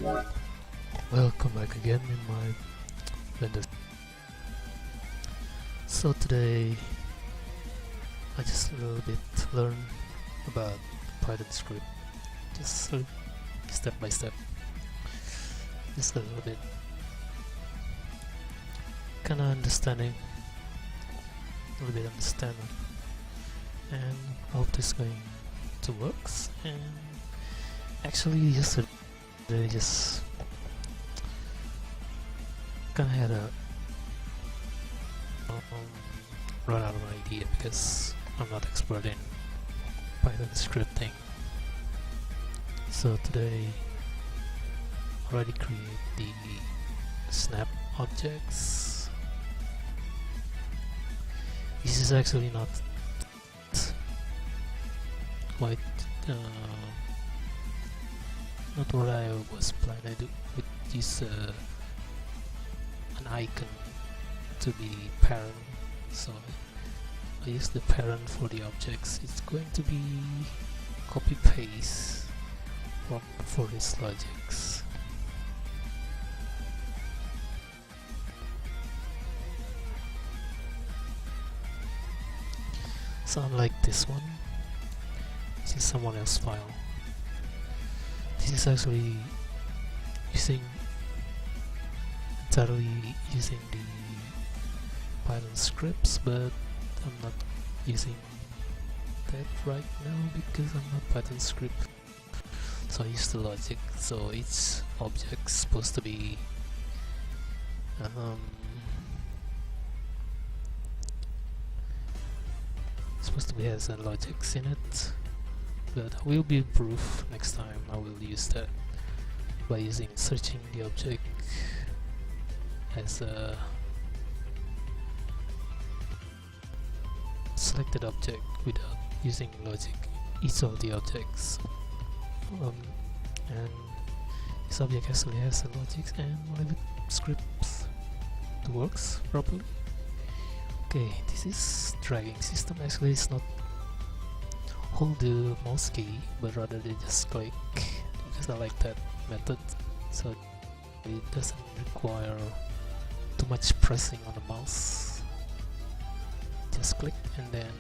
Welcome back again in my vendor. So today I just a little bit learn about Python script, just step by step, just a little bit, kinda understanding, and I hope this is going to works. And actually yesterday just kinda had a run out of idea because I'm not expert in Python scripting. So today already create the snap objects. This is actually not quite not what I was planning to do with this an icon to be parent. So I use the parent for the objects. It's going to be copy paste for this logics. So unlike this one, this is someone else's file. This is actually entirely using the Python scripts, but I'm not using that right now because I'm not Python script. So I use the logic. So each object is supposed to be has a logics in it, but will be improved next time. I will use that by searching the object as a selected object without using logic each of the objects, and this object actually has a logic and whatever scripts to works properly. Okay, this is dragging system. Actually it's not hold the mouse key, but rather they just click, because I like that method, so it doesn't require too much pressing on the mouse. Just click, and then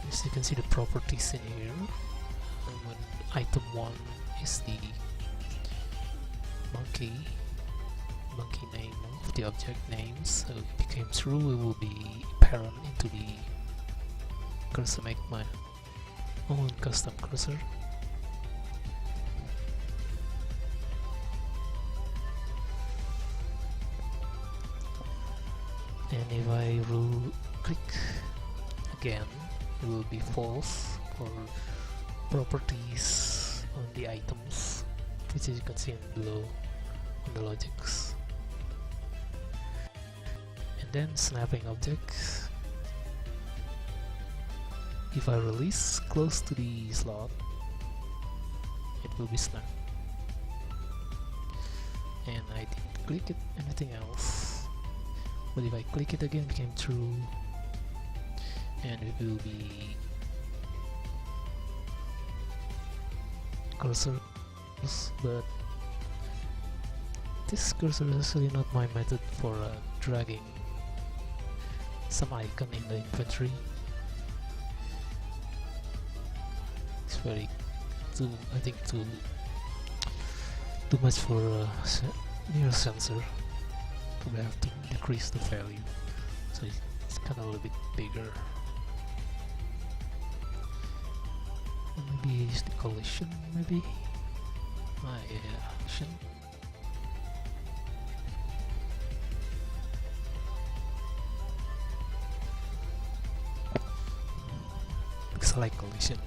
as you can see the properties in here, and when item 1 is the monkey name of the object names, so it became true, it will be parent into the cursor. Make my own custom cursor. And if I click again, it will be false for properties on the items, which you can see below on the logics. And then snapping objects. If I release close to the slot, it will be snapped. And I didn't click it anything else. But if I click it again, it became true, and it will be cursor. But this cursor is actually not my method for dragging some icon in the inventory. It's very I think too much for a near sensor. We have to decrease the value, so it's kind of a little bit bigger. And maybe use the collision, maybe. Yeah, collision. Because I like collision,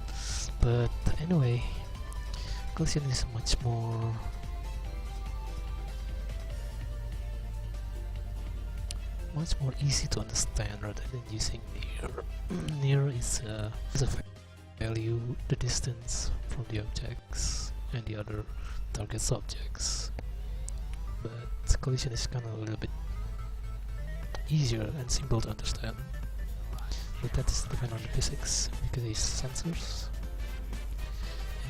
but anyway, collision is much more easy to understand rather than using near. Near is a value the distance from the objects and the other target objects, but collision is kind of a little bit easier and simple to understand. But that is depend on the physics, because it's sensors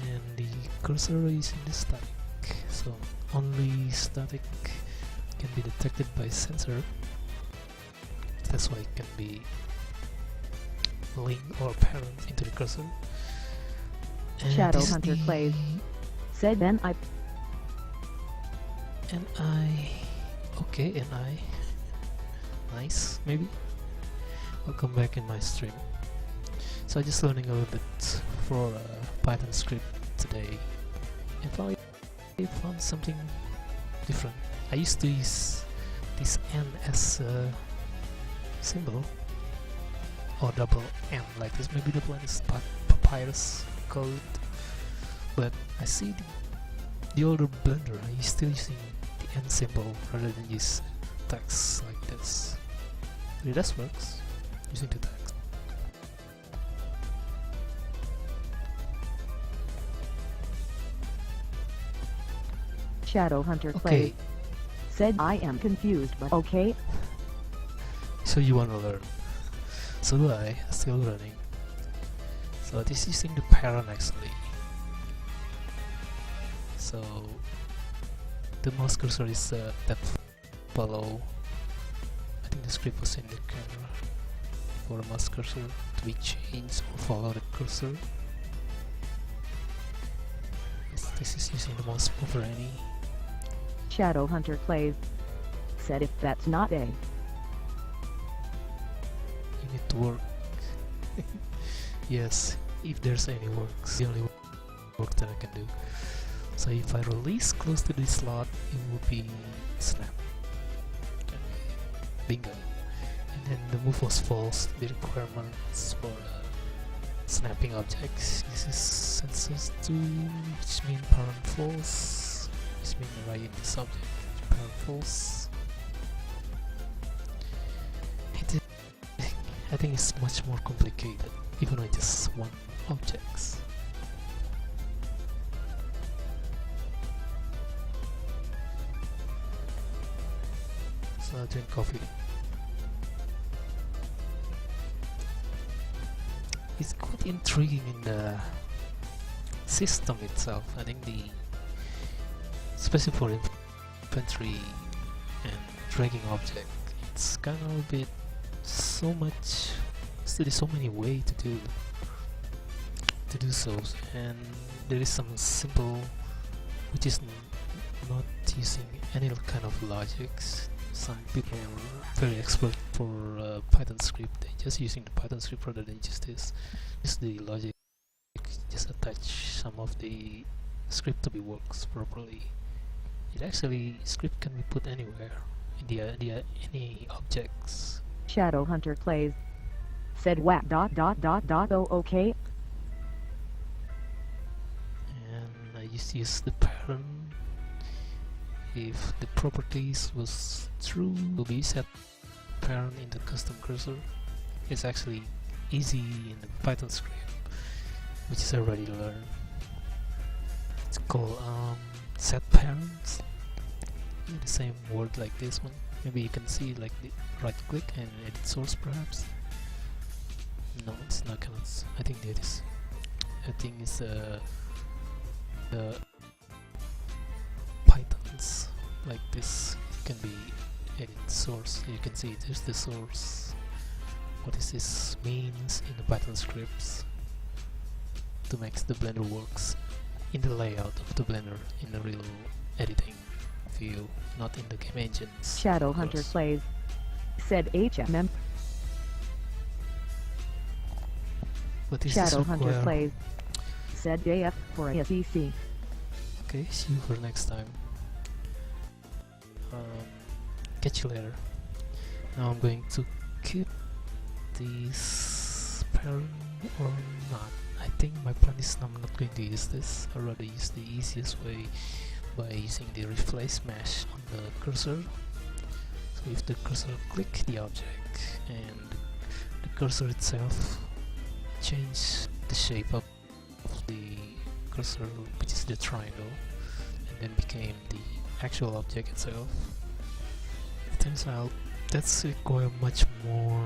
and the cursor is in the static, So only static can be detected by sensor. That's why it can be linked or parent into the cursor. And Shadow Hunter plays. Said NI. Okay, NI. Nice, maybe. I'll come back in my stream. So I'm just learning a little bit for Python script today, and finally found something different. I used to use this N as a symbol, or double N like this. Maybe double N is papyrus code, but I see the older Blender is still using the N symbol rather than use text like this. It does works using the text. Shadow Hunter plays. Said I am confused, but okay. So you wanna learn? So do I. Still learning. So this is using the parent actually. So the mouse cursor is that follow. I think the script was in the camera for a mouse cursor to be changed or follow the cursor. This is using the mouse over any. Shadow Hunter plays. Said if that's not a. You need to work. Yes, if there's any works, the only work that I can do. So if I release close to this slot, it will be snap. Bingo. And then the move was false. The requirements for snapping objects uses sensors 2, which means parent false, which means right in this object, parent false. I think it's much more complicated, even with just one objects. So I'll drink coffee. It's quite intriguing in the system itself. I think especially for infantry and dragging object, it's kind of a bit so much. There's so many ways to do so, and there is some simple, which is not using any kind of logics. Some people are very expert for Python script. They're just using the Python script rather than just the logic. Just attach some of the script to be works properly. It actually script can be put anywhere in the any objects. Shadow Hunter plays. Said whack ... Oh okay. And I used to use the parent. If the properties was true, will be set parent in the custom cursor. It's actually easy in the Python script, which is already learned. It's called set parents. The same word like this one. Maybe you can see like the right click and edit source perhaps. No, it's not gonna. I think it is. I think it's the Pythons like this. It can be edit source. You can see there's the source. What is this means in the Python scripts to make the Blender works in the layout of the Blender in the real editing view, not in the game engines. Shadow Hunter plays. Said HMM. But this Shadow is Hunter plays. Said JF for SEC. Okay, see you for next time. Catch you later. Now I'm going to keep this parent or not. I think my plan is I'm not going to use this. I'd rather use the easiest way by using the replace mesh on the cursor. So if the cursor click the object and the cursor itself change the shape of the cursor, which is the triangle, and then became the actual object itself. It turns out that's require much more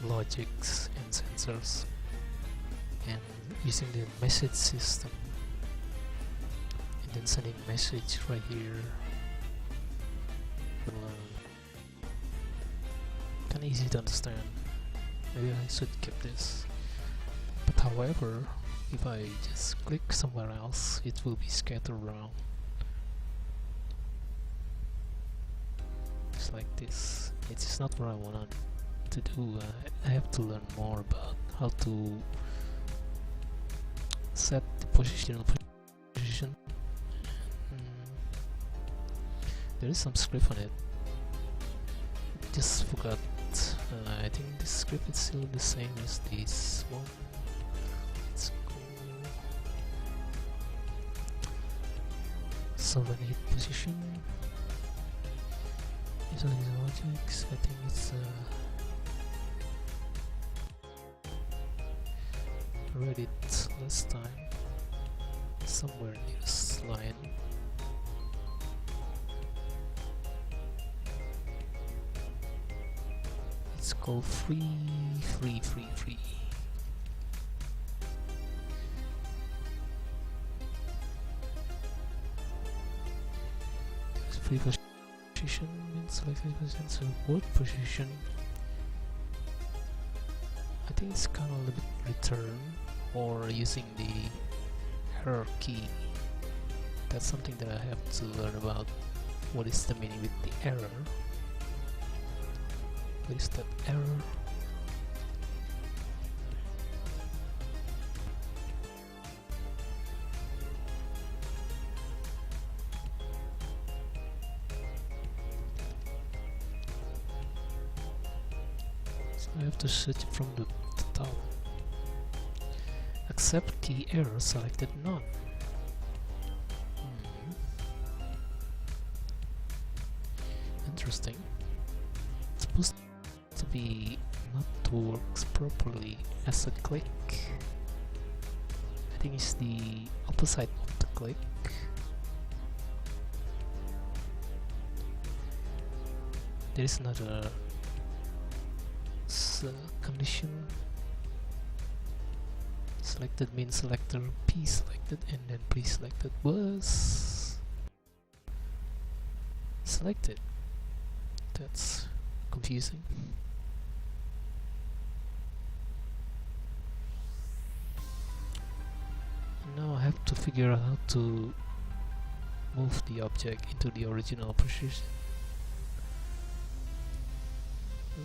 logics and sensors, and using the message system then sending message right here. Kind of easy to understand. Maybe I should keep this. But however, if I just click somewhere else, it will be scattered around. Just like this. It's not what I want to do. I have to learn more about how to set the position. There is some script on it. Just forgot. I think this script is still the same as this one. Let's go. Subordinate position. Visualize objects. I think it's read it last time. Somewhere near this line. It's called free. There's free position means select position, so word position. I think it's kind of a little bit return or using the error key. That's something that I have to learn about. What is the meaning with the error? What is that error? So I have to search it from the top. Accept key error selected none. Interesting. It's supposed to be not to works properly as a click. I think it's the opposite of the click. There is another condition. Selected means selector P selected and then pre-selected was selected. That's confusing. Now I have to figure out how to move the object into the original position.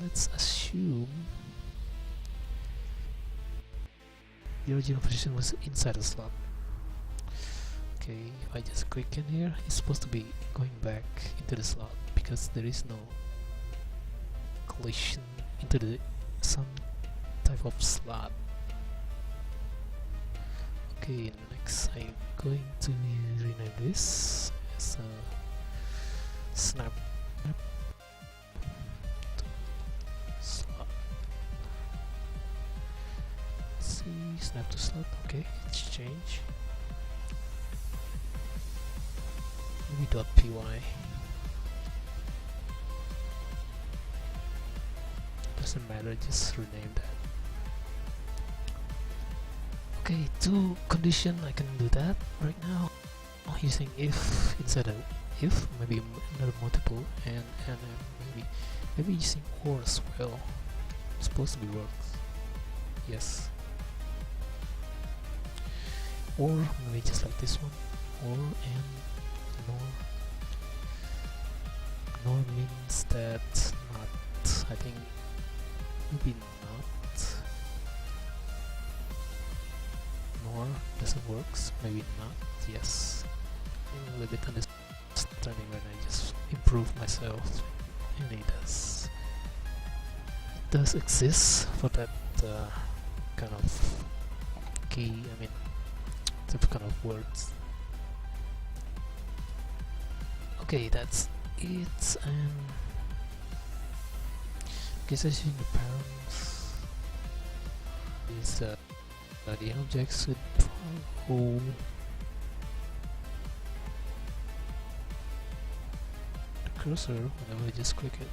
Let's assume the original position was inside the slot. Okay, if I just click in here, it's supposed to be going back into the slot because there is no collision into some type of slot. Okay, next I'm going to rename this as a snap slot. Let's see, snap to slot. Okay, it's changed. Maybe .py. Doesn't matter, just rename that. Okay, to condition I can do that right now using if instead of if, maybe another multiple, and maybe using or as well. It's supposed to be works. Yes. Or maybe just like this one. Or and nor means that not. I think maybe not. Nor doesn't works. Maybe not. Yes. A little bit understanding when I just improve myself, and it does exist for that kind of key. I mean, that kind of words. Okay, that's it. And guess I see the parents is the objects should follow the cursor whenever I just click it.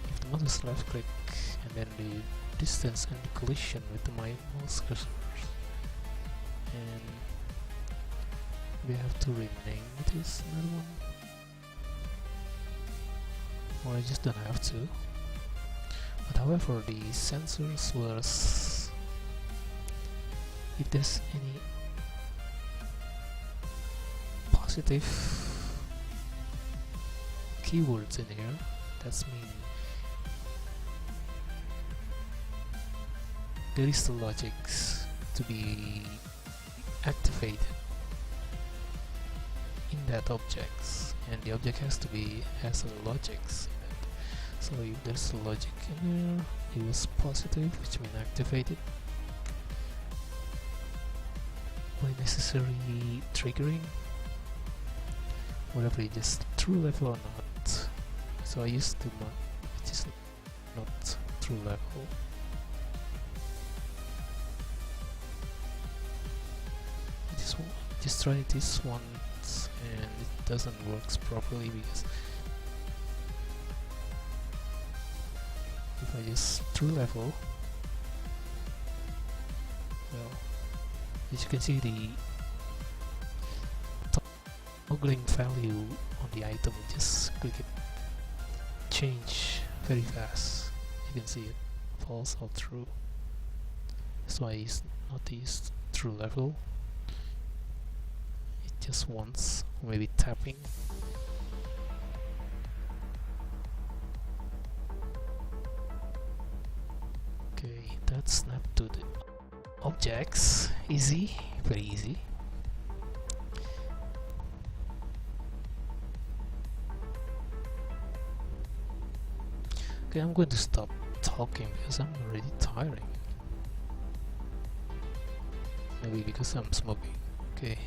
If the mouse is left click and then the distance and the collision with my mouse cursor, and we have to rename this another one, or I just don't have to. But however, the sensors was, if there's any positive keywords in here, that's mean there is the logics to be activated in that objects, and the object has to be has a logics in it. So if there's a logic in there, it was positive, which means activated. By necessary triggering, whatever it is true level or not. So I used to it is not true level. Just try this once and it doesn't works properly, because if I use true level, well, as you can see, the toggling value on the item, just click it, change very fast. You can see it false or true. That's why it's not used true level. It just once, or maybe tapping. Okay, that's snap to the objects. Easy, very easy. Okay, I'm going to stop talking because I'm already tiring. Maybe because I'm smoking. Okay.